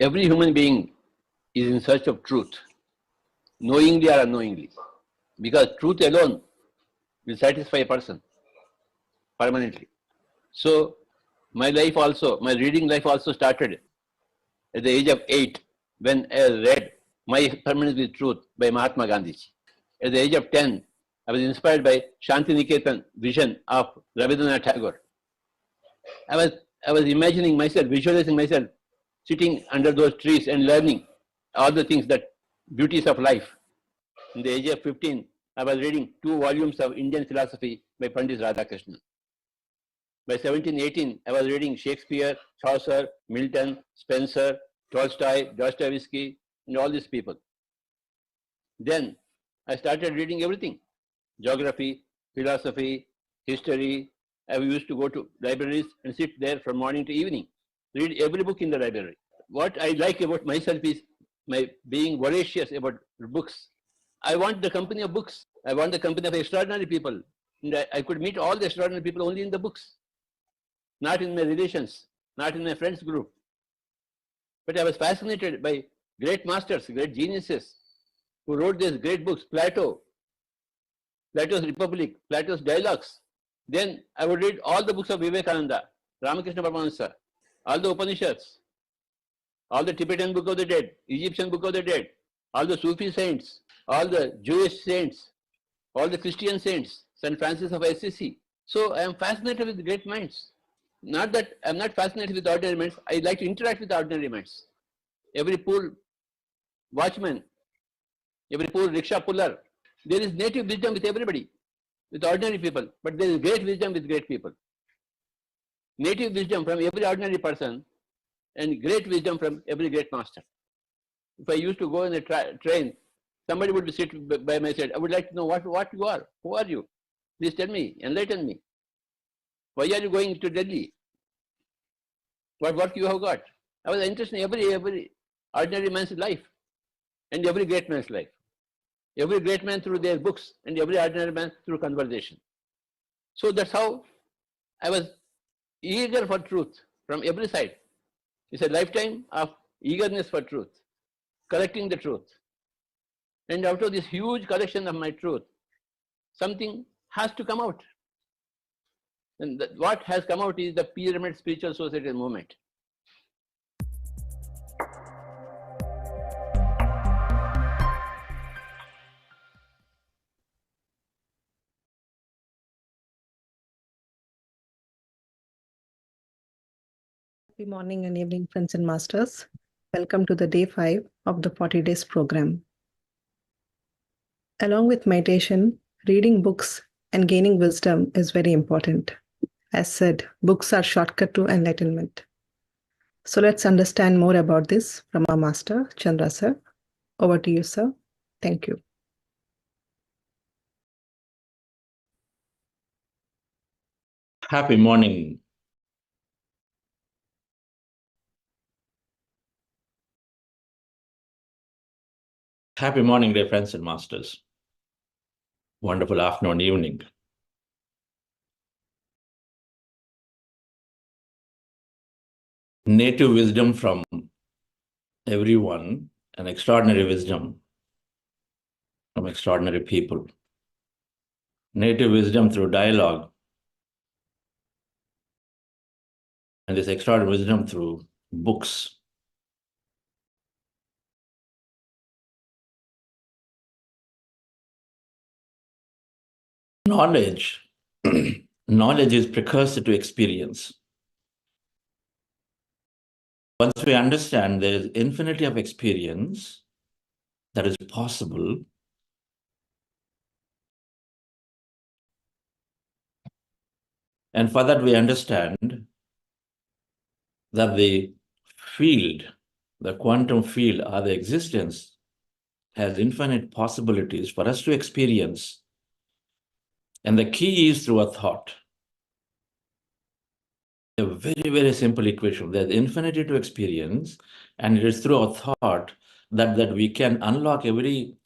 every human being is in search of truth, knowingly or unknowingly, because truth alone will satisfy a person permanently. So my reading life also started at the age of 8 when I read My Permanence with Truth by Mahatma Gandhi. At the age of 10, I was inspired by Shanti Niketan vision of Rabindranath Tagore. I was imagining myself, visualizing myself sitting under those trees and learning all the things, that beauties of life. In the age of 15, I was reading 2 volumes of Indian philosophy by Pandit Radhakrishnan. By 17, 18, I was reading Shakespeare, Chaucer, Milton, Spencer, Tolstoy, Dostoevsky, and all these people. Then I started reading everything: geography, philosophy, history. I used to go to libraries and sit there from morning to evening, read every book in the library. What I like about myself is my being voracious about books. I want the company of books. I want the company of extraordinary people. And I could meet all the extraordinary people only in the books, not in my relations, not in my friends group. But I was fascinated by great masters, great geniuses who wrote these great books: Plato's Republic, Plato's Dialogues. Then I would read all the books of Vivekananda, Ramakrishna Paramahansa, all the Upanishads, all the Tibetan Book of the Dead, Egyptian Book of the Dead, all the Sufi saints, all the Jewish saints, all the Christian saints, St. Francis of Assisi. So I am fascinated with great minds. Not that I am not fascinated with ordinary minds. I like to interact with ordinary minds. Every poor watchman, every poor rickshaw puller, there is native wisdom with everybody, with ordinary people, but there is great wisdom with great people. Native wisdom from every ordinary person and great wisdom from every great master. If I used to go in a train, somebody would sit by my side. I would like to know what you are. Who are you? Please tell me, enlighten me. Why are you going to Delhi? What work you have got? I was interested in every ordinary man's life and every great man's life. Every great man through their books and every ordinary man through conversation. So that's how I was eager for truth from every side. It's a lifetime of eagerness for truth, collecting the truth. And out of this huge collection of my truth, something has to come out. And what has come out is the Pyramid Spiritual Society movement. Happy morning and evening, friends and masters. Welcome to the day 5 of the 40 days program. Along with meditation, reading books and gaining wisdom is very important. As said, books are shortcut to enlightenment. So let's understand more about this from our master, Chandra sir. Over to you, sir. Thank you. Happy morning. Happy morning, dear friends and masters. Wonderful afternoon, evening. Native wisdom from everyone and extraordinary wisdom from extraordinary people. Native wisdom through dialogue and this extraordinary wisdom through books. Knowledge is precursor to experience. Once we understand there is infinity of experience that is possible, and for that we understand that the field, the quantum field, or the existence has infinite possibilities for us to experience. And the key is through a thought. A very, very simple equation. There's infinity to experience, and it is through a thought that we can unlock every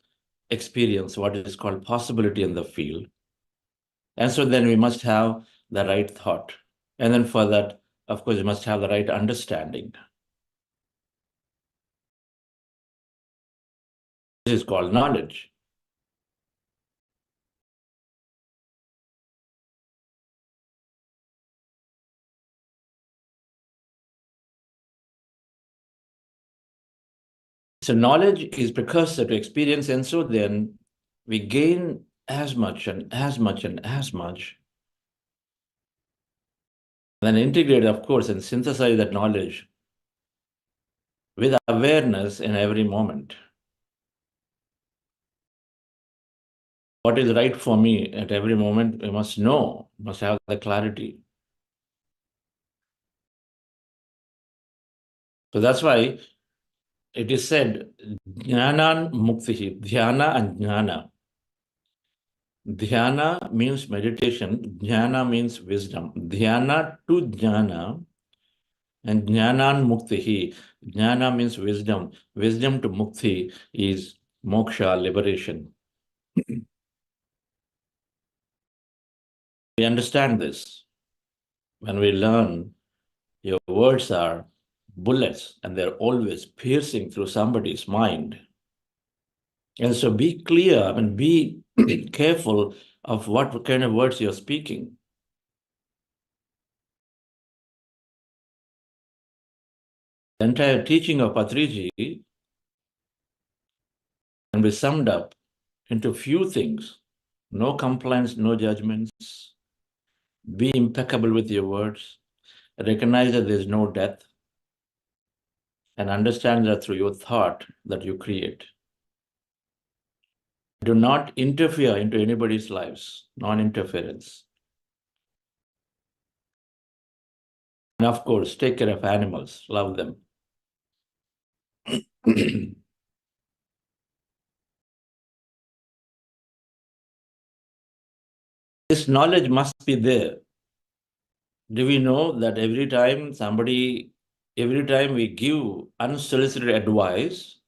experience, what is called possibility in the field. And so then we must have the right thought. And then for that, of course, we must have the right understanding. This is called knowledge. So knowledge is precursor to experience, and so then we gain as much and as much and as much. Then integrate, of course, and synthesize that knowledge with awareness in every moment. What is right for me at every moment, we must know, must have the clarity. So that's why it is said, Jnana Muktihi, Dhyana and Jnana. Dhyana means meditation, Jnana means wisdom. Dhyana to Jnana and Jnanan Muktihi. Jnana means wisdom. Wisdom to Mukti is moksha, liberation. We understand this when we learn your words are bullets and they're always piercing through somebody's mind. And so be clear and be careful of what kind of words you're speaking. The entire teaching of Patriji can be summed up into few things. No complaints, no judgments. Be impeccable with your words. Recognize that there's no death. And understand that through your thought that you create. Do not interfere into anybody's lives, non-interference. And of course, take care of animals, love them. This knowledge must be there. Do we know that every time we give unsolicited advice,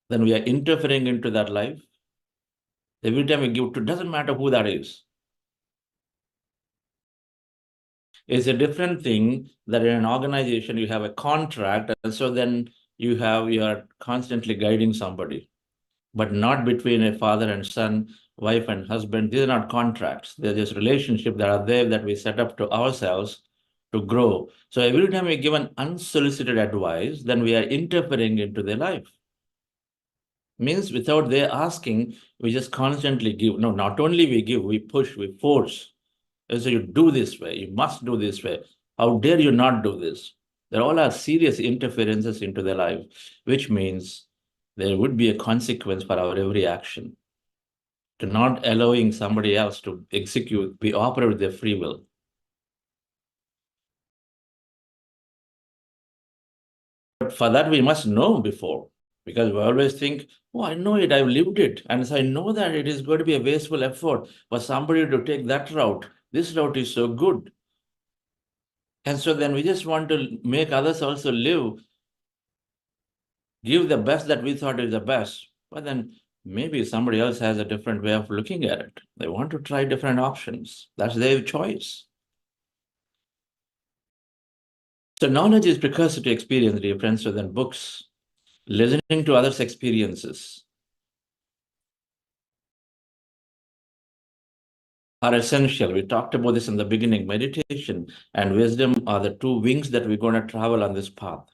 then we are interfering into that life? Every time we give to, doesn't matter who that is. It's a different thing that in an organization you have a contract, and so then you are constantly guiding somebody, but not between a father and son, wife and husband. These are not contracts. They're just relationships that are there that we set up to ourselves to grow. So every time we give an unsolicited advice, then we are interfering into their life. Means without their asking, we just constantly give. No, not only we give, we push, we force. And so you do this way, you must do this way. How dare you not do this? There all are serious interferences into their life, which means there would be a consequence for our every action. To not allowing somebody else to execute, we operate with their free will. But for that, we must know before, because we always think, oh, I know it, I've lived it. And so I know that it is going to be a wasteful effort for somebody to take that route. This route is so good. And so then we just want to make others also live, give the best that we thought is the best. But then maybe somebody else has a different way of looking at it. They want to try different options. That's their choice. So knowledge is precursor to experience, dear friends, so then books, listening to others' experiences are essential. We talked about this in the beginning. Meditation and wisdom are the two wings that we're going to travel on this path.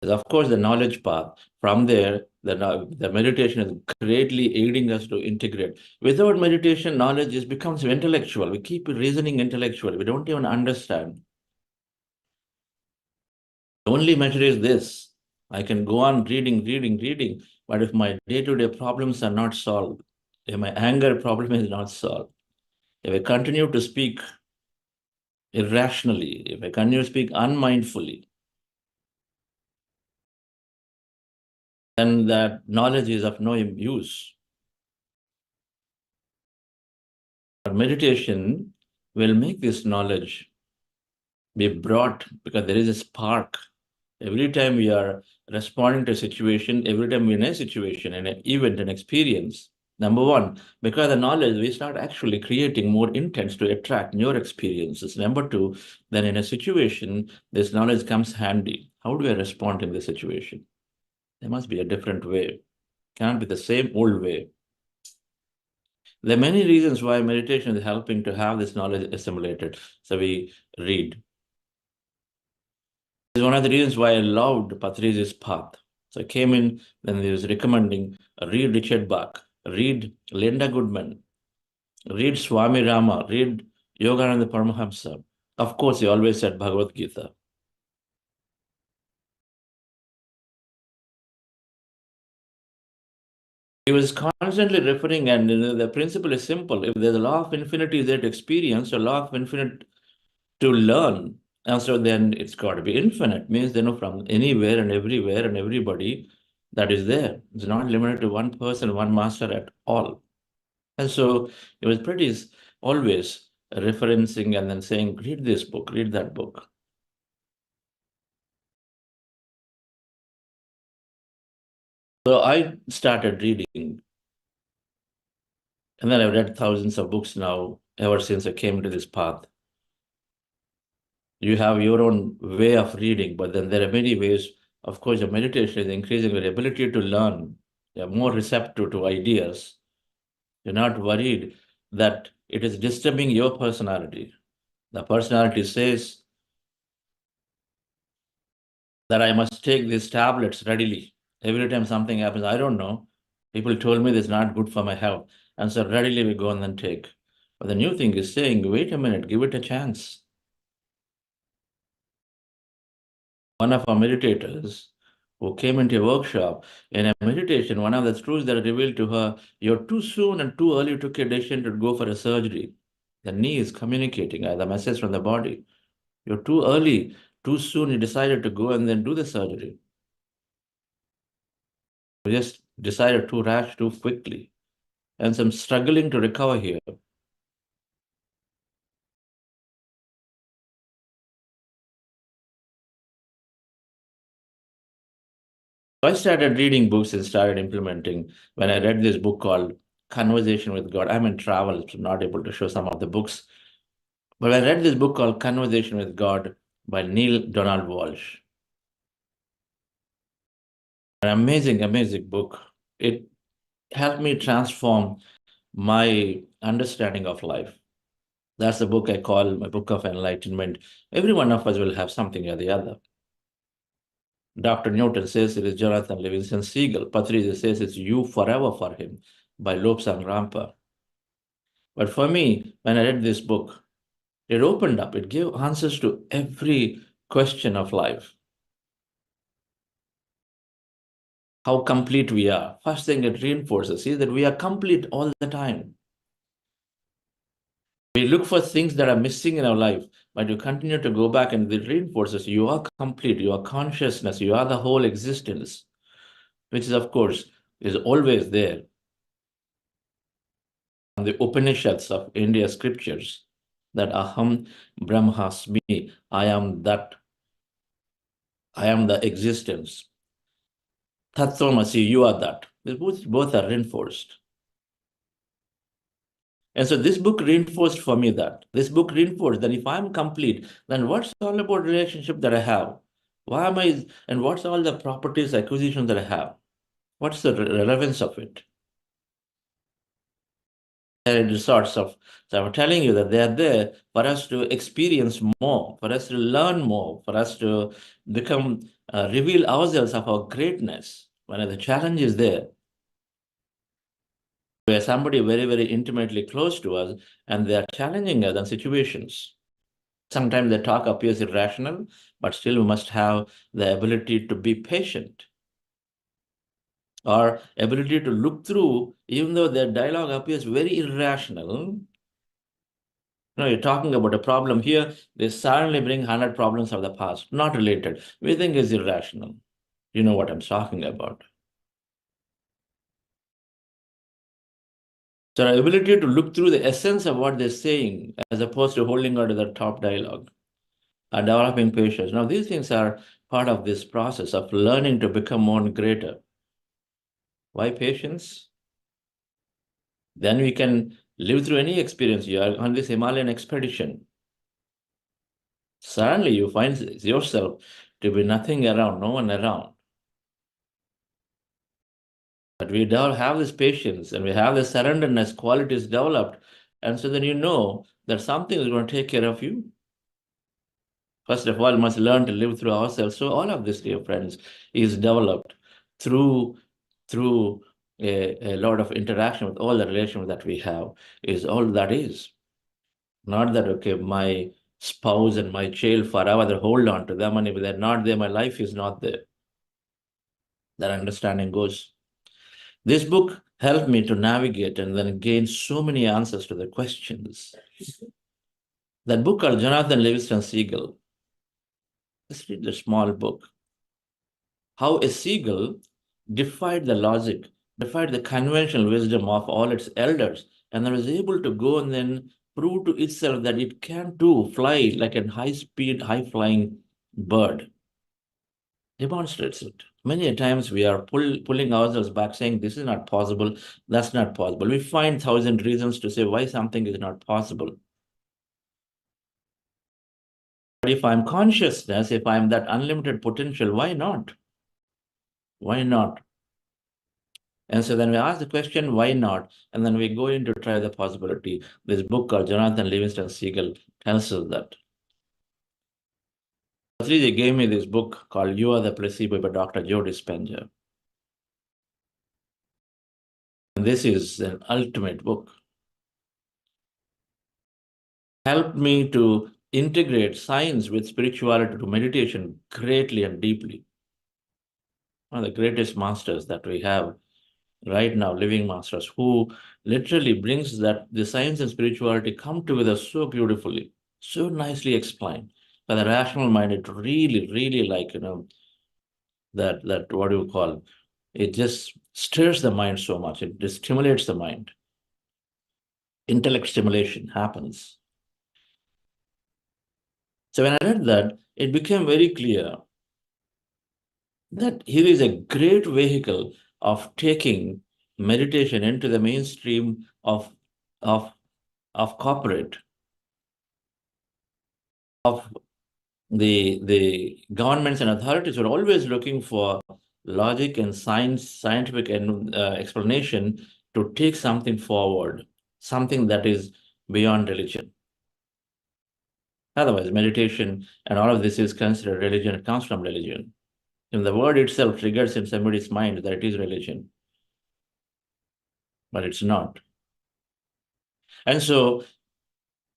There's of course the knowledge path. From there, the meditation is greatly aiding us to integrate. Without meditation, knowledge becomes intellectual. We keep reasoning intellectually. We don't even understand. The only measure is this. I can go on reading, but if my day-to-day problems are not solved, if my anger problem is not solved, if I continue to speak irrationally, if I continue to speak unmindfully, then that knowledge is of no use. But meditation will make this knowledge be brought, because there is a spark. Every time we are responding to a situation, every time we're in a situation, in an event, an experience, number one, because the knowledge, we start actually creating more intents to attract newer experiences. Number two, then in a situation, this knowledge comes handy. How do I respond in this situation? There must be a different way. Can't be the same old way. There are many reasons why meditation is helping to have this knowledge assimilated. So we read. It's one of the reasons why I loved Patriji's path. So I came in when he was recommending read Richard Bach, read Linda Goodman, read Swami Rama, read Yogananda Paramahamsa. Of course, he always said Bhagavad Gita. He was constantly referring, and the principle is simple. If there's a law of infinity is there to experience, a law of infinite to learn, and so then it's got to be infinite. Means from anywhere and everywhere and everybody that is there. It's not limited to one person, one master at all. And so it was pretty always referencing and then saying, read this book, read that book. So I started reading. And then I've read thousands of books now, ever since I came to this path. You have your own way of reading, but then there are many ways. Of course, your meditation is increasing your ability to learn. You're more receptive to ideas. You're not worried that it is disturbing your personality. The personality says that I must take these tablets readily. Every time something happens, I don't know. People told me this is not good for my health. And so readily we go and then take. But the new thing is saying, wait a minute, give it a chance. One of our meditators who came into a workshop, in a meditation, one of the truths that are revealed to her, you're too soon and too early took a decision to go for a surgery. The knee is communicating the message from the body. You're too early, too soon, you decided to go and then do the surgery. You just decided too rash, too quickly. And so I'm struggling to recover here. I started reading books and started implementing when I read this book called Conversation with God. I'm in travel, so I'm not able to show some of the books. But I read this book called Conversation with God by Neil Donald Walsh. An amazing, amazing book. It helped me transform my understanding of life. That's the book I call my book of enlightenment. Every one of us will have something or the other. Dr. Newton says it is Jonathan Livingston Seagull. Patriji says it's You Forever for Him by Lobsang Rampa. But for me, when I read this book, it opened up. It gave answers to every question of life. How complete we are. First thing it reinforces is that we are complete all the time. We look for things that are missing in our life, but you continue to go back and it reinforces you are complete, you are consciousness, you are the whole existence, which is, of course, is always there. The Upanishads of India scriptures, that Aham Brahmasmi, I am that, I am the existence. Tatvamasi, you are that. Both are reinforced. And so this book reinforced for me that. This book reinforced that if I'm complete, then what's all about relationship that I have? Why am I, and what's all the properties, acquisitions that I have? What's the relevance of it? And sorts of, so I'm telling you that they are there for us to experience more, for us to learn more, for us to become, reveal ourselves of our greatness. When the challenge is there, where somebody very, very intimately close to us, and they are challenging us in situations. Sometimes the talk appears irrational, but still we must have the ability to be patient, or ability to look through, even though their dialogue appears very irrational. You're talking about a problem here, they suddenly bring 100 problems of the past, not related. We think is irrational. You know what I'm talking about. So our ability to look through the essence of what they're saying, as opposed to holding on to the top dialogue, and developing patience. Now, these things are part of this process of learning to become more greater. Why patience? Then we can live through any experience. You are on this Himalayan expedition. Suddenly you find yourself to be nothing around, no one around. But we don't have this patience and we have the surrenderness qualities developed. And so then you know that something is going to take care of you. First of all, we must learn to live through ourselves. So all of this, dear friends, is developed through a lot of interaction with all the relations that we have, is all that is. Not that, okay, my spouse and my child forever, they hold on to them, and if they're not there, my life is not there. That understanding goes. This book helped me to navigate and then gain so many answers to the questions. That book called Jonathan Livingston Seagull. Let's read the small book. How a seagull defied the logic, defied the conventional wisdom of all its elders, and then was able to go and then prove to itself that it can too fly like a high-speed, high-flying bird. Demonstrates it. Many times we are pulling ourselves back saying, this is not possible, that's not possible. We find 1,000 reasons to say why something is not possible. But if I'm consciousness, if I'm that unlimited potential, why not? Why not? And so then we ask the question, why not? And then we go in to try the possibility. This book called Jonathan Livingston Seagull tells us that. Patriji gave me this book called You Are the Placebo by Dr. Joe Dispenza. And this is an ultimate book. Helped me to integrate science with spirituality to meditation greatly and deeply. One of the greatest masters that we have right now, living masters, who literally brings that the science and spirituality come together so beautifully, so nicely explained. For the rational mind, it really, really like, that what do you call, it just stirs the mind so much. It just stimulates the mind. Intellect stimulation happens. So when I read that, it became very clear that here is a great vehicle of taking meditation into the mainstream of corporate, of the governments and authorities were always looking for logic and scientific explanation to take something forward, something that is beyond religion. Otherwise, meditation and all of this is considered religion. It comes from religion. And the word itself triggers in somebody's mind that it is religion. But it's not. And so,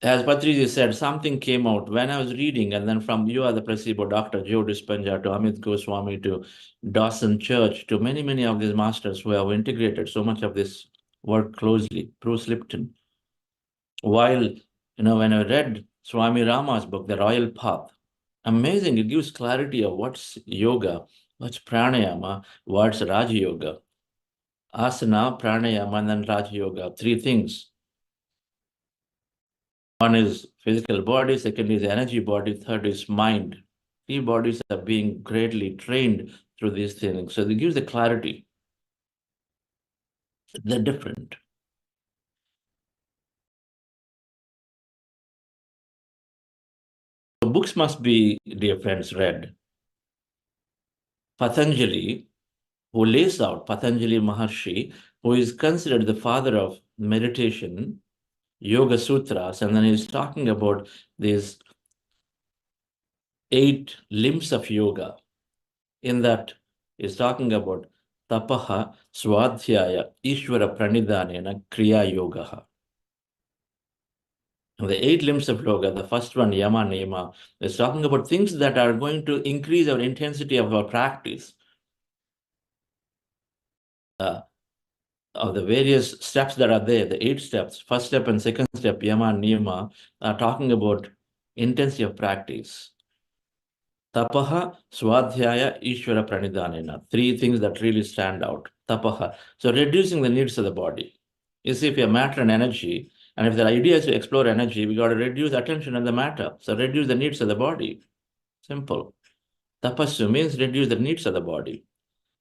as Patriji said, something came out when I was reading, and then from You Are the Placebo, Dr. Joe Dispenza, to Amit Goswami, to Dawson Church, to many, many of these masters who have integrated so much of this work closely, Bruce Lipton. While, when I read Swami Rama's book, The Royal Path, amazing, it gives clarity of what's yoga, what's pranayama, what's Raja Yoga. Asana, pranayama, and then Raja Yoga, three things. One is physical body, second is energy body, third is mind. Three bodies are being greatly trained through these things. So it gives the clarity. They're different. So books must be, dear friends, read. Patanjali, who lays out, Patanjali Maharshi, who is considered the father of meditation, Yoga Sutras, and then he's talking about these 8 limbs of yoga. In that, he's talking about tapaha, swadhyaya, ishvara pranidhanena, kriya yoga. And the 8 limbs of yoga, the first one, yama, niyama, is talking about things that are going to increase our intensity of our practice. Of the various steps that are there, the 8 steps, first step and second step, yama and niyama, are talking about intensity of practice. Tapaha, swadhyaya, ishvara pranidhanena. 3 things that really stand out. Tapaha. So reducing the needs of the body. You see, if you have matter and energy, and if the idea is to explore energy, we got to reduce attention on the matter. So reduce the needs of the body. Simple. Tapasya means reduce the needs of the body.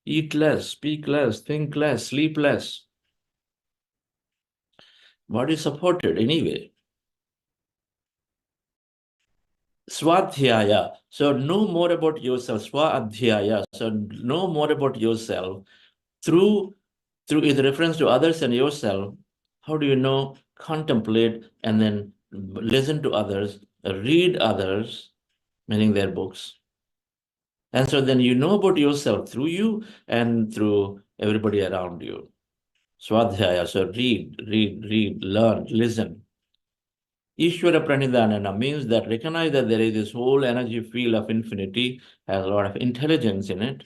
Eat less, speak less, think less, sleep less. Body supported anyway. Swadhyaya. So know more about yourself. Swadhyaya. So know more about yourself through through the reference to others and yourself, how do you know, contemplate, and then listen to others, read others, meaning their books. And so then you know about yourself through you and through everybody around you. Swadhyaya, so read, learn, listen. Ishvara Pranidhanana means that recognize that there is this whole energy field of infinity, has a lot of intelligence in it.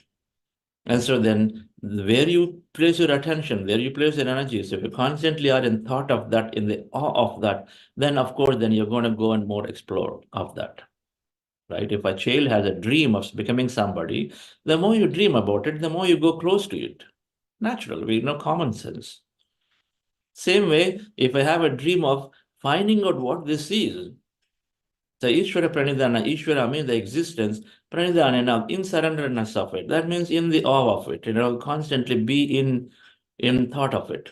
And so then where you place your attention, where you place your energy, so if you constantly are in thought of that, in the awe of that, then of course, then you're going to go and more explore of that. Right? If a child has a dream of becoming somebody, the more you dream about it, the more you go close to it. Natural, we know common sense. Same way, if I have a dream of finding out what this is, the Ishvara Pranidhana, Ishvara means the existence, Pranidhana, in surrenderness of it. That means in the awe of it, constantly be in thought of it.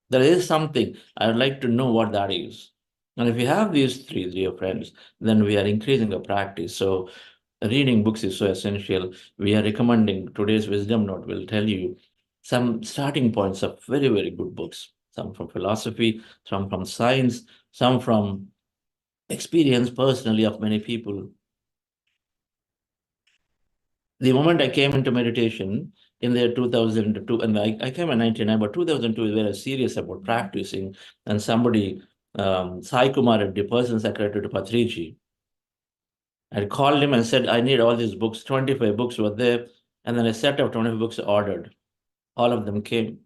There is something, I would like to know what that is. And if you have these three, dear friends, then we are increasing the practice. So reading books is so essential. We are recommending today's wisdom note will tell you some starting points of very, very good books. Some from philosophy, some from science, some from experience personally of many people. The moment I came into meditation in the 2002, and I came in 1999, but 2002 is very serious about practicing. And somebody, Sai Kumar, the person secretary to Patriji, I called him and said, I need all these books, 25 books were there. And then a set of 25 books ordered. All of them came.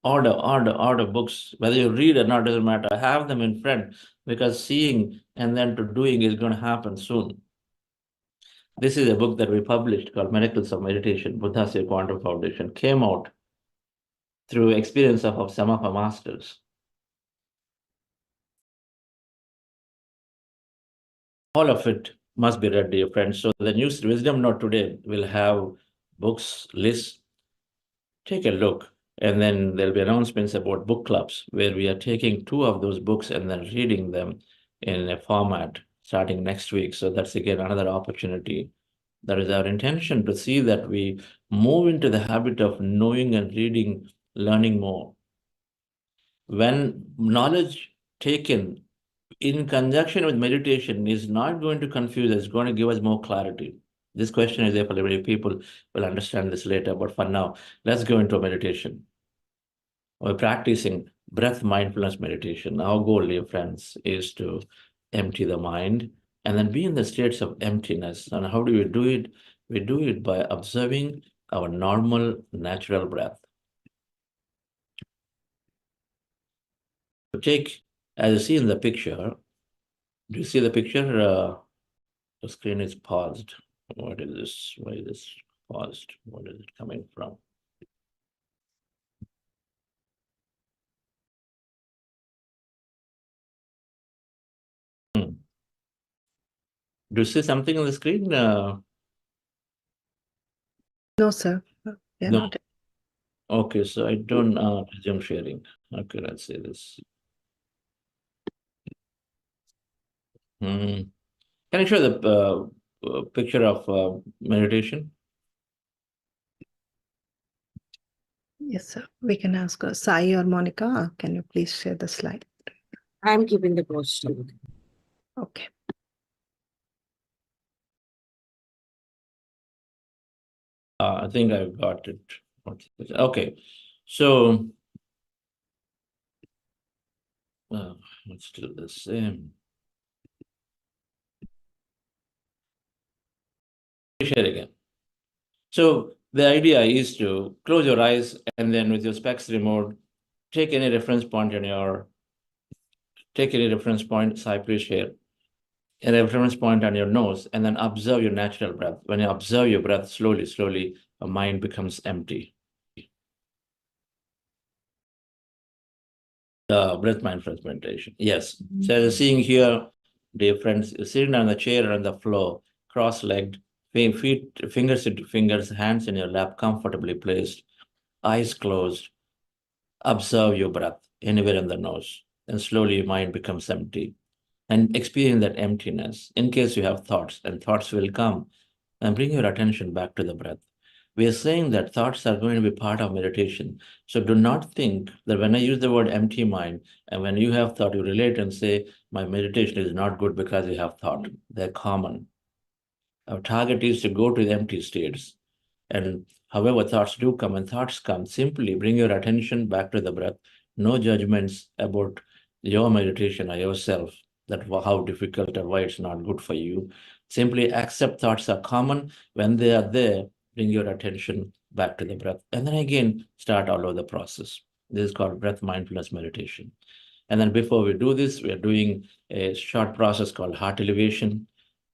Order books. Whether you read or not, doesn't matter. Have them in front, because seeing and then to doing is going to happen soon. This is a book that we published called Miracles of Meditation, Buddha's Quantum Foundation, came out through experience of some of our masters. All of it must be read, dear friends. So the new wisdom note today will have books, lists. Take a look, and then there'll be announcements about book clubs where we are taking 2 of those books and then reading them in a format starting next week. So that's again another opportunity. That is our intention, to see that we move into the habit of knowing and reading, learning more. When knowledge taken in conjunction with meditation is not going to confuse us, it's going to give us more clarity. This question is there for many people, will understand this later, but for now, let's go into meditation. We're practicing breath mindfulness meditation. Our goal, dear friends, is to empty the mind and then be in the states of emptiness. And how do we do it? We do it by observing our normal, natural breath. Take, as you see in the picture, do you see the picture? The screen is paused. What is this? Why is this paused? What is it coming from? Do you see something on the screen? No, sir. Yeah, No. not. Okay, so I don't resume sharing. Okay, let's say this. Can you show the picture of meditation? Yes, sir. We can ask Sai or Monica. Can you please share the slide? I'm keeping the post. Okay. I think I've got it. Okay, so let's do the same. Share again. So the idea is to close your eyes and then with your specs removed, take any reference point in your, Sai, please share. A reference point on your nose, and then observe your natural breath. When you observe your breath slowly, your mind becomes empty. Breath mindfulness meditation. Yes. So as you're seeing here, dear friends, you're sitting on the chair or on the floor, cross-legged, feet, fingers into fingers, hands in your lap, comfortably placed, eyes closed. Observe your breath anywhere in the nose, and slowly your mind becomes empty. And experience that emptiness. In case you have thoughts, and thoughts will come, and bring your attention back to the breath. We are saying that thoughts are going to be part of meditation. So do not think that when I use the word empty mind, and when you have thought, you relate and say, my meditation is not good because you have thought. They're common. Our target is to go to the empty states. And however thoughts do come, and thoughts come, simply bring your attention back to the breath. No judgments about your meditation or yourself, that how difficult or why it's not good for you. Simply accept thoughts are common. When they are there, bring your attention back to the breath. And then again, start all over the process. This is called breath mindfulness meditation. And then before we do this, we are doing a short process called heart elevation.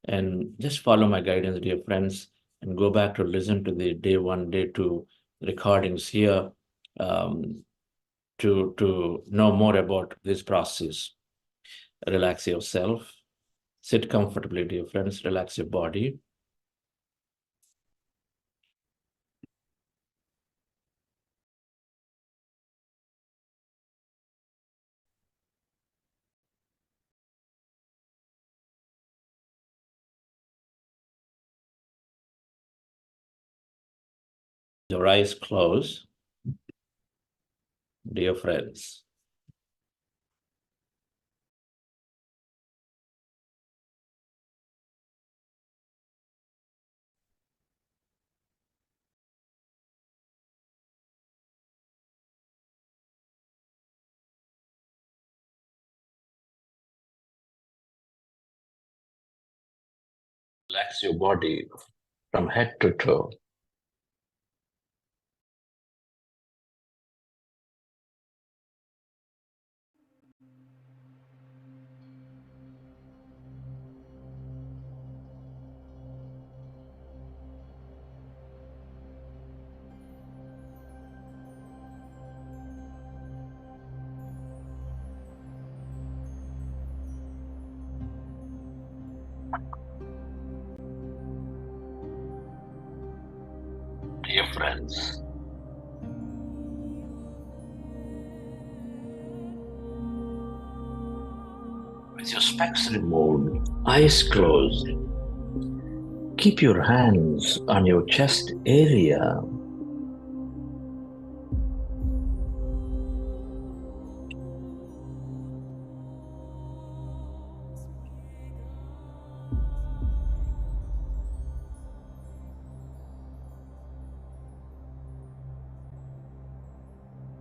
And just follow my guidance, dear friends, and go back to listen to the day 1, day 2 recordings here to know more about this process. Relax yourself. Sit comfortably, dear friends. Relax your body. Your eyes closed, dear friends. Relax your body from head to toe. Dear friends, with your specs removed, eyes closed, keep your hands on your chest area.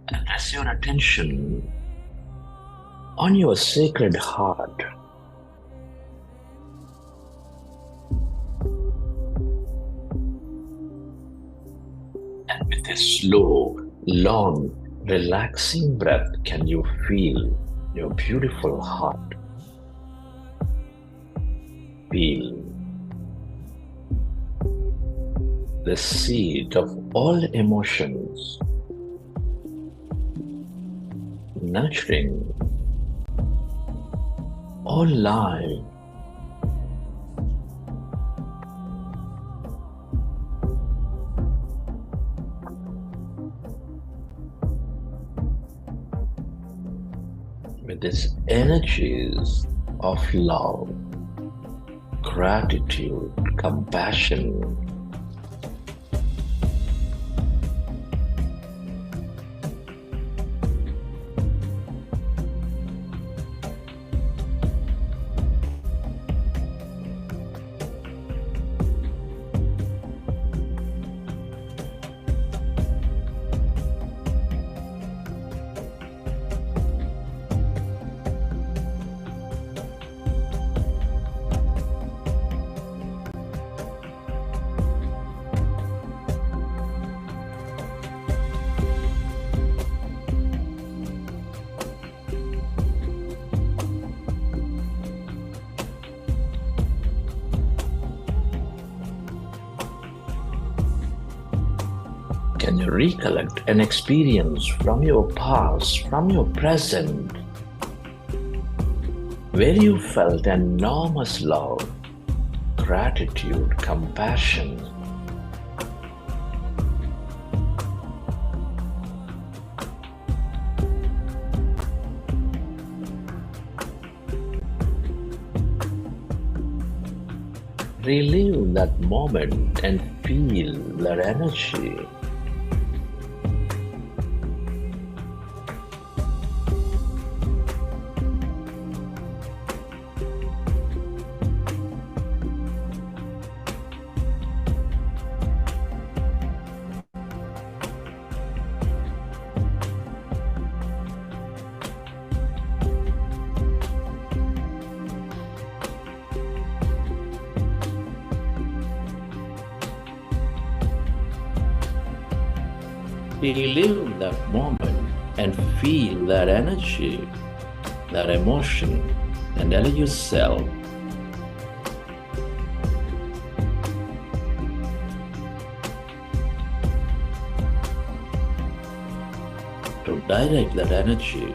And rest your attention on your sacred heart. And with a slow, long, relaxing breath, can you feel your beautiful heart? Feel the seed of all emotions, nurturing all life. With these energies of love, gratitude, compassion, can you recollect an experience from your past, from your present, where you felt enormous love, gratitude, compassion? Relive that moment and feel that energy. Relive that moment and feel that energy, that emotion, and allow yourself to direct that energy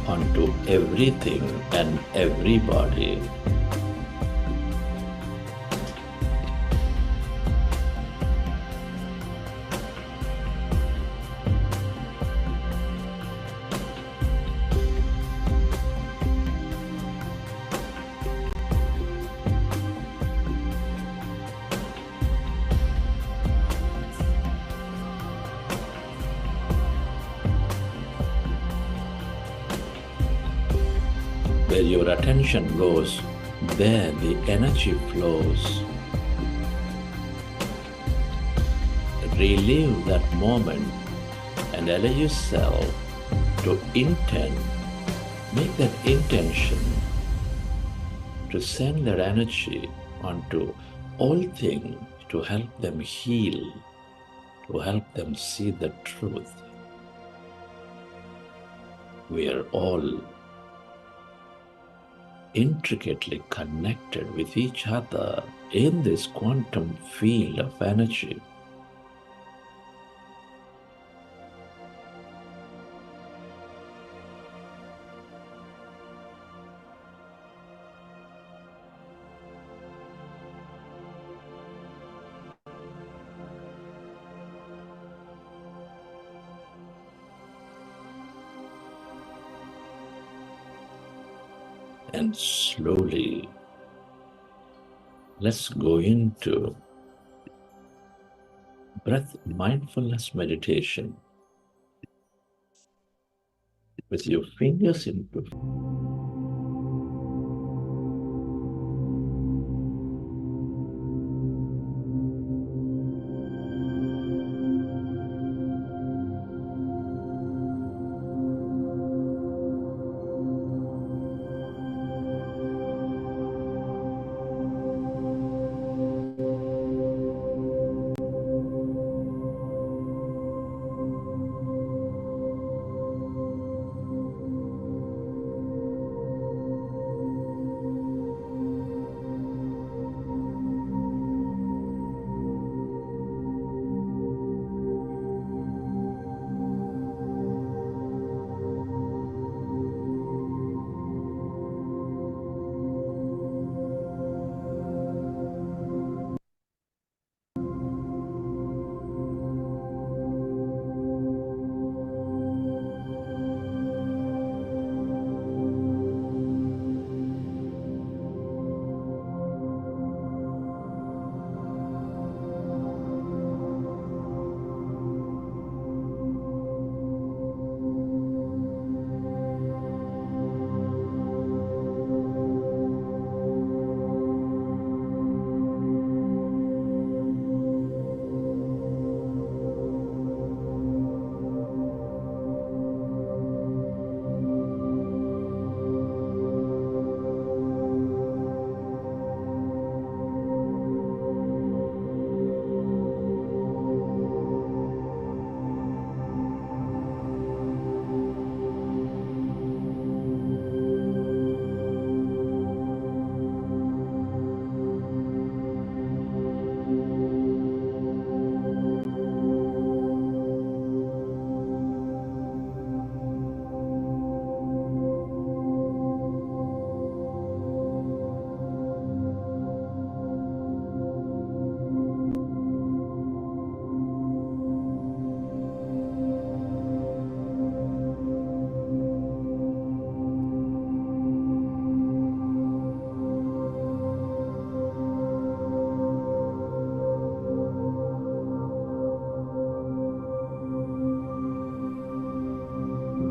onto everything and everybody. Where your attention goes, there the energy flows. Relive that moment and allow yourself to intend, make that intention to send that energy onto all things to help them heal, to help them see the truth. We are all intricately connected with each other in this quantum field of energy. And slowly, let's go into breath mindfulness meditation with your fingers into.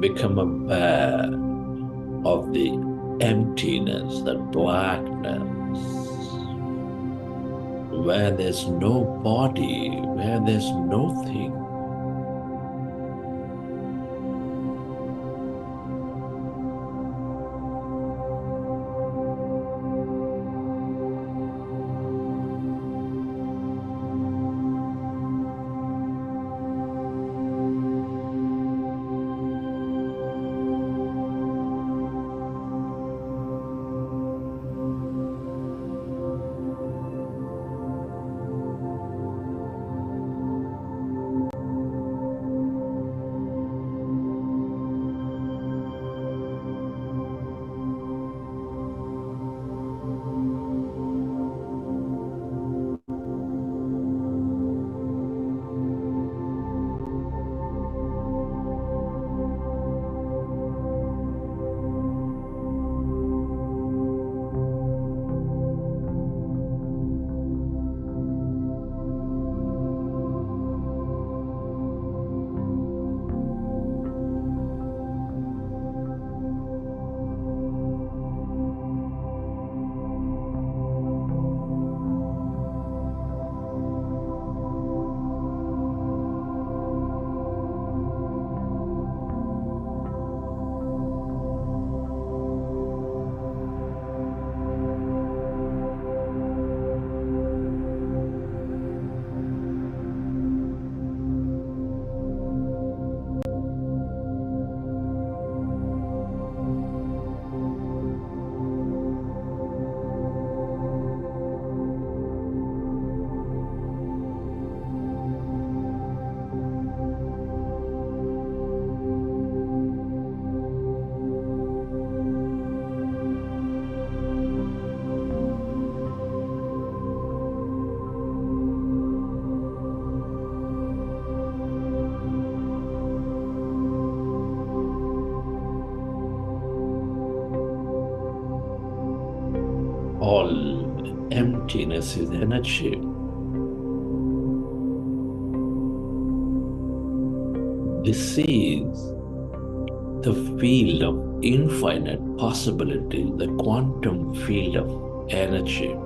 become aware of the emptiness, the blackness, where there's no body, where there's no thing. All emptiness is energy. This is the field of infinite possibility, the quantum field of energy.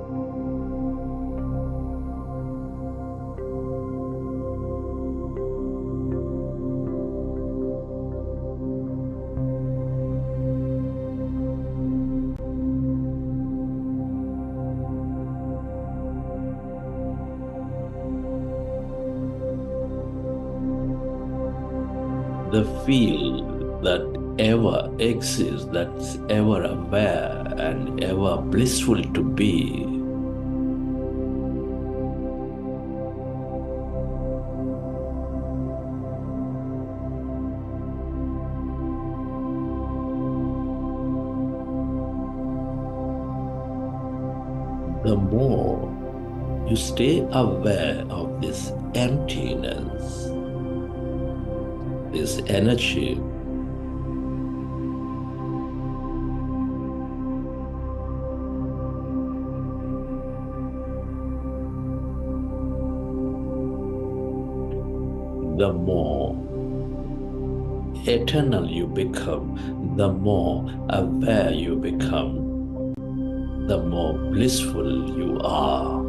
The field that ever exists, that's ever aware and ever blissful to be. The more you stay aware of this emptiness, this energy, the more eternal you become, the more aware you become, the more blissful you are.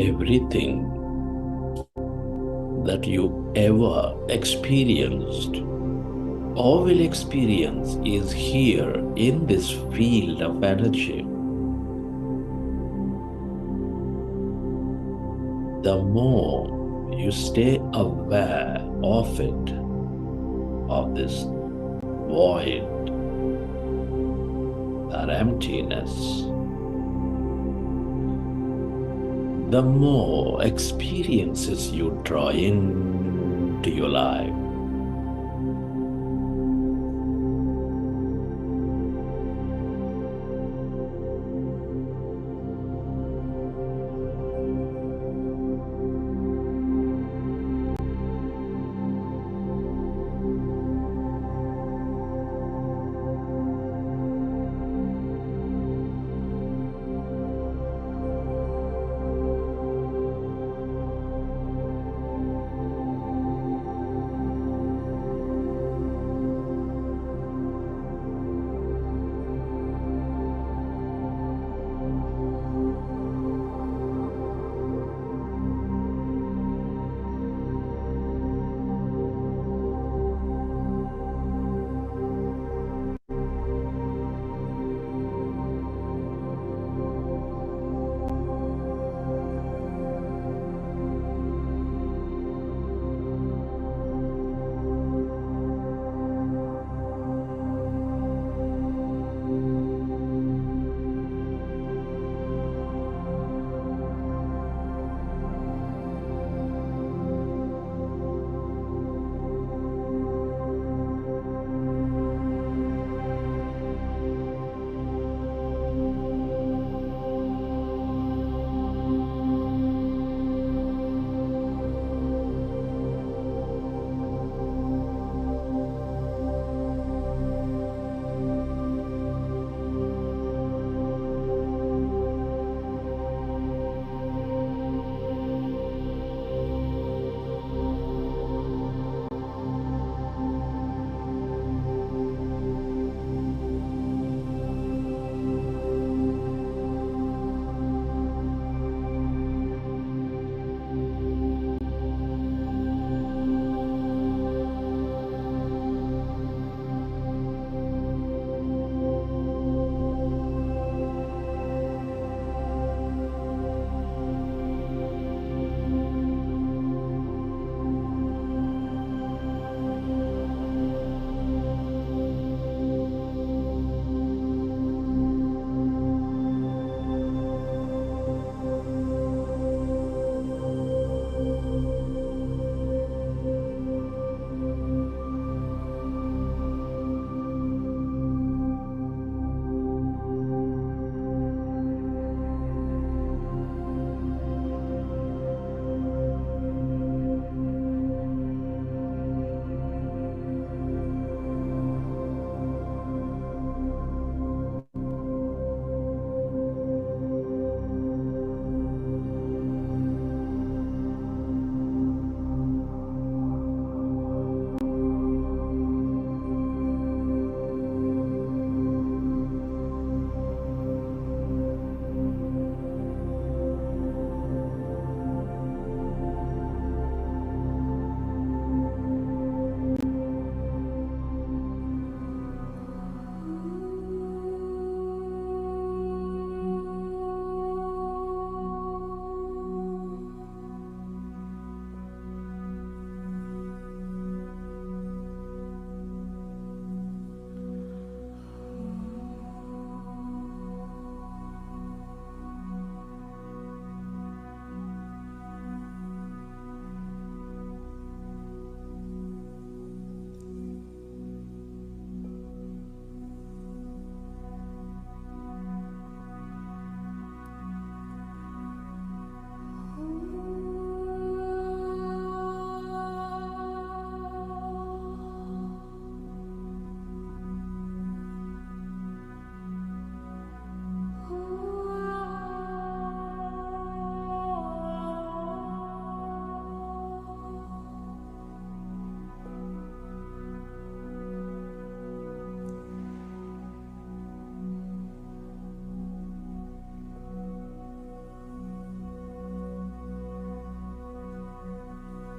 everything that you ever experienced or will experience is here in this field of energy. The more you stay aware of it, of this void, that emptiness, the more experiences you draw into your life.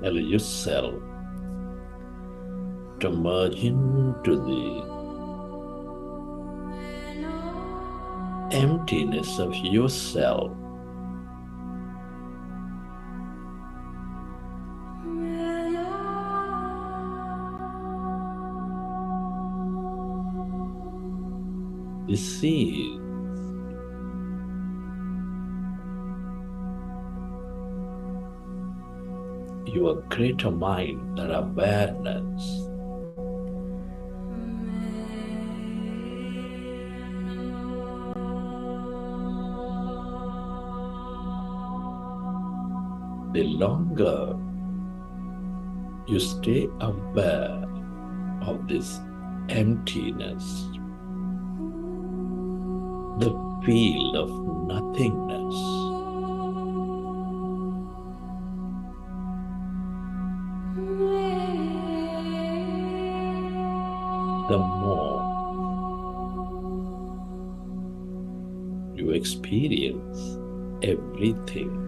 allow yourself to merge into the emptiness of yourself. You see your greater mind, that awareness. The longer you stay aware of this emptiness, the field of nothingness, the more you experience everything.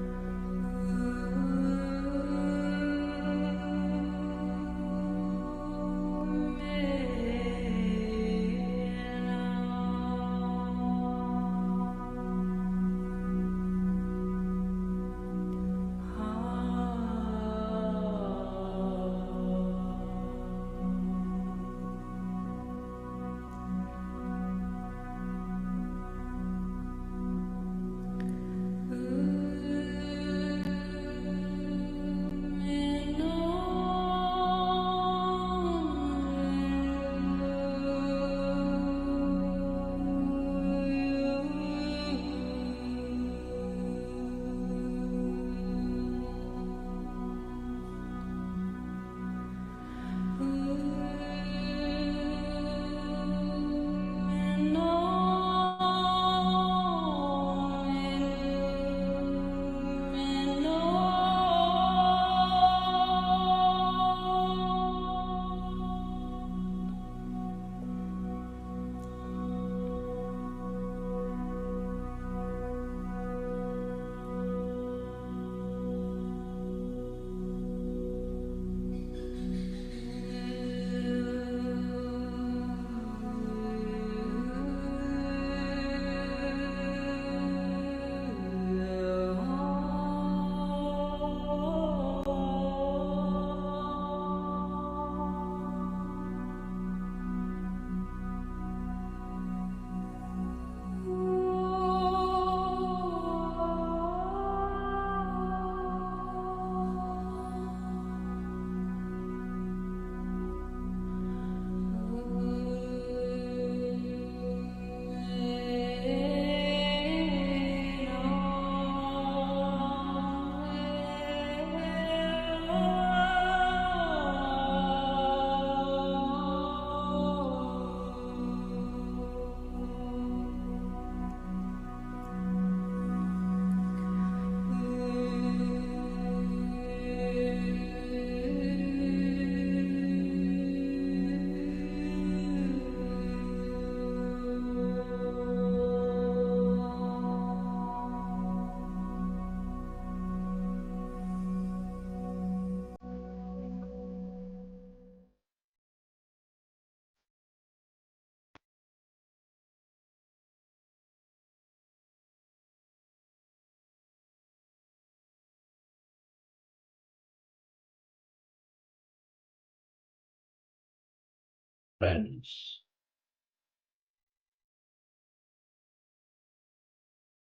Friends,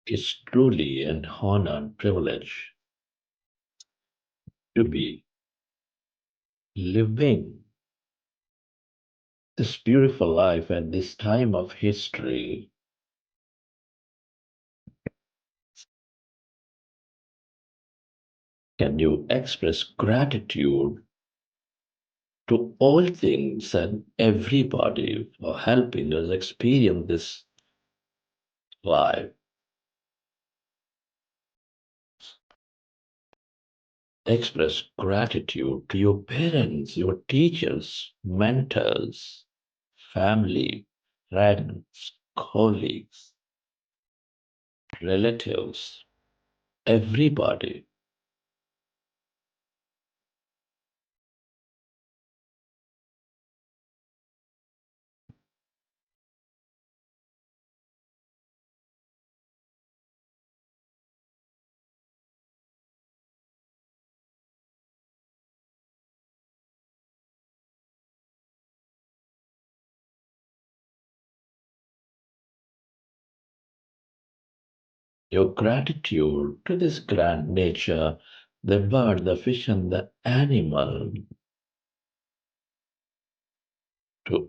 it's truly an honor and privilege to be living this beautiful life at this time of history. Can you express gratitude to all things and everybody for helping us experience this life? Express gratitude to your parents, your teachers, mentors, family, friends, colleagues, relatives, everybody. your gratitude to this grand nature, the bird, the fish, and the animal, to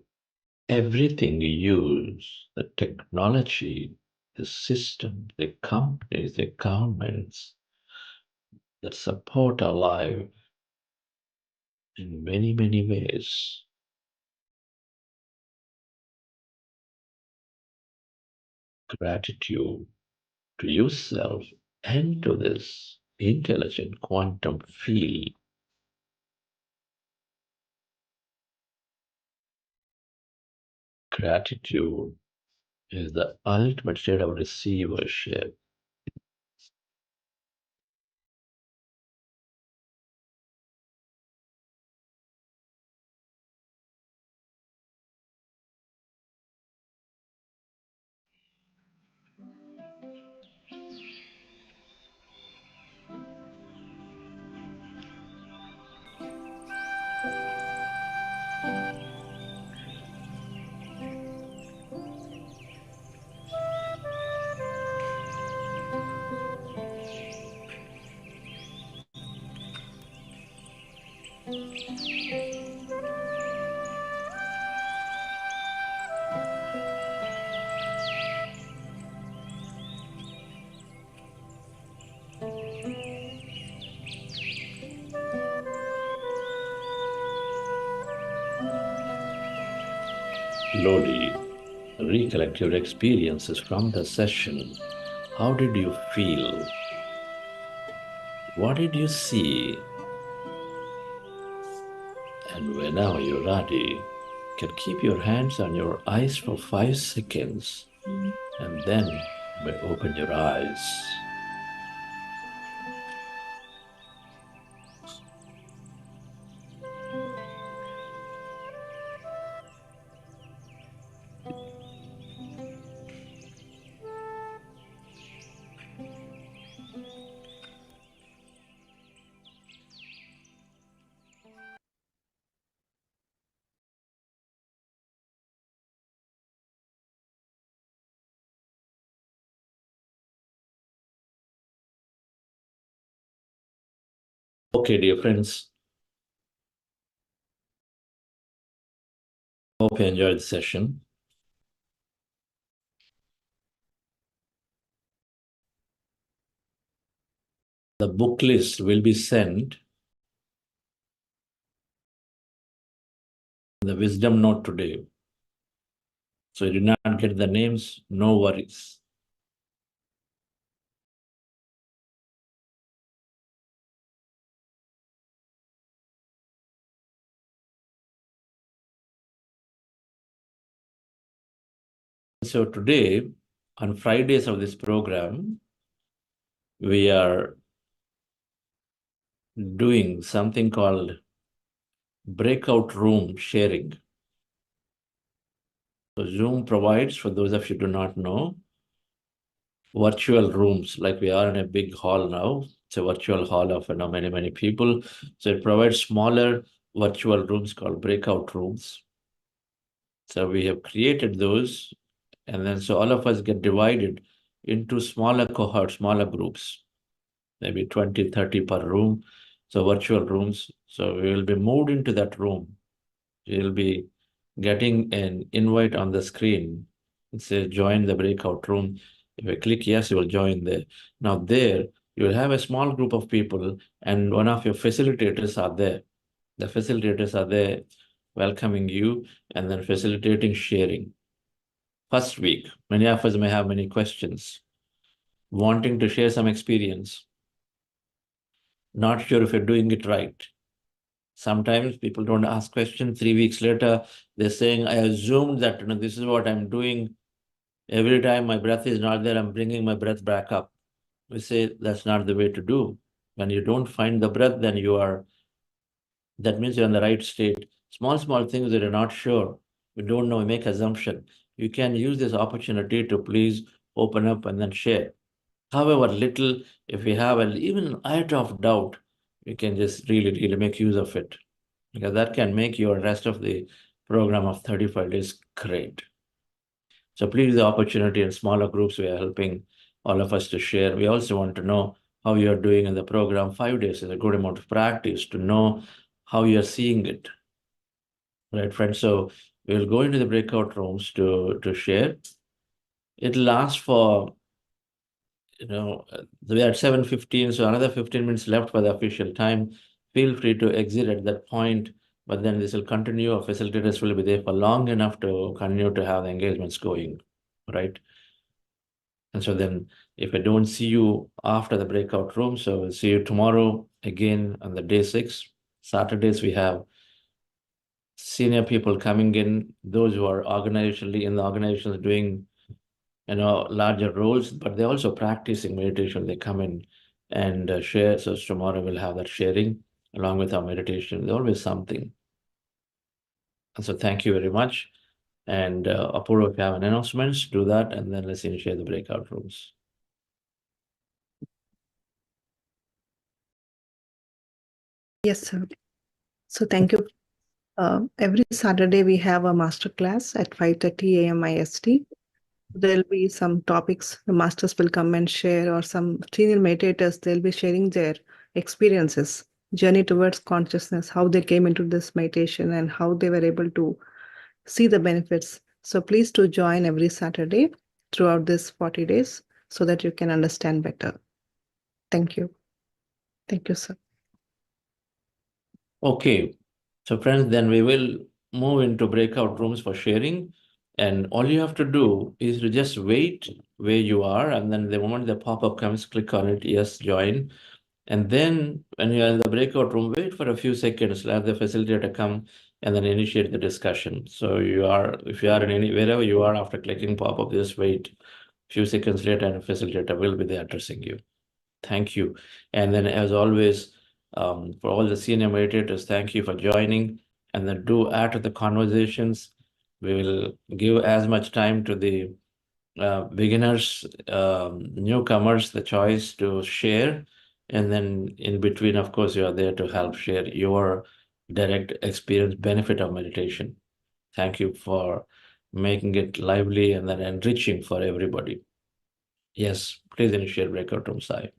everything you use, the technology, the system, the companies, the governments that support our life in many, many ways. Gratitude to yourself and to this intelligent quantum field. Gratitude is the ultimate state of receivership. Slowly recollect your experiences from the session. How did you feel? What did you see? And whenever you're ready, you can keep your hands on your eyes for 5 seconds, and then you may open your eyes. Okay, dear friends, hope you enjoyed the session. The book list will be sent. The wisdom note today. So you did not get the names, no worries. So today, on Fridays of this program, we are doing something called breakout room sharing. So Zoom provides, for those of you who do not know, virtual rooms, like we are in a big hall now. It's a virtual hall of many, many people. So it provides smaller virtual rooms called breakout rooms. So we have created those, and then so all of us get divided into smaller cohorts, smaller groups, maybe 20, 30 per room. So virtual rooms. So we will be moved into that room. You'll be getting an invite on the screen. It says join the breakout room. If you click yes, you will join there. Now there, you will have a small group of people and one of your facilitators are there. The facilitators are there welcoming you and then facilitating sharing. First week, many of us may have many questions, wanting to share some experience, not sure if you're doing it right. Sometimes people don't ask questions. 3 weeks later, they're saying, I assumed that this is what I'm doing. Every time my breath is not there, I'm bringing my breath back up. We say that's not the way to do. When you don't find the breath, then that means you're in the right state. Small things that you're not sure, you don't know, you make assumption. You can use this opportunity to please open up and then share. However little, if you have even an iota of doubt, you can just really make use of it, because that can make your rest of the program of 35 days great. So please, the opportunity in smaller groups, we are helping all of us to share. We also want to know how you're doing in the program. 5 days is a good amount of practice to know how you're seeing it. Right, friends? So we'll go into the breakout rooms to share. It'll last for, we're at 7:15, so another 15 minutes left for the official time. Feel free to exit at that point, but then this will continue. Our facilitators will be there for long enough to continue to have the engagements going, right? And so then if I don't see you after the breakout room, so we'll see you tomorrow again on the day 6. Saturdays, we have senior people coming in, those who are organizationally in the organizations doing larger roles, but they're also practicing meditation. They come in and share. So tomorrow we'll have that sharing along with our meditation. There's always something. And so thank you very much. And Apurva, if you have an announcements, do that, and then let's initiate the breakout rooms. Yes, sir. So thank you. Every Saturday we have a master class at 5:30 a.m. IST. There'll be some topics the masters will come and share, or some senior meditators, they'll be sharing their experiences, journey towards consciousness, how they came into this meditation and how they were able to see the benefits. So please do join every Saturday throughout this 40 days so that you can understand better. Thank you. Thank you, sir. Okay, so friends, then we will move into breakout rooms for sharing. And all you have to do is to just wait where you are. And then the moment the pop-up comes, click on it, yes, join. And then when you're in the breakout room, wait for a few seconds, let the facilitator come and then initiate the discussion. So if you are in wherever you are after clicking pop-up, just wait a few seconds later and the facilitator will be there addressing you. Thank you. And then as always, for all the senior meditators, thank you for joining. And then do add to the conversations. We will give as much time to the beginners, newcomers, the choice to share. And then in between, of course, you are there to help share your direct experience, benefit of meditation. Thank you for making it lively and then enriching for everybody. Yes, please initiate breakout room, Sai.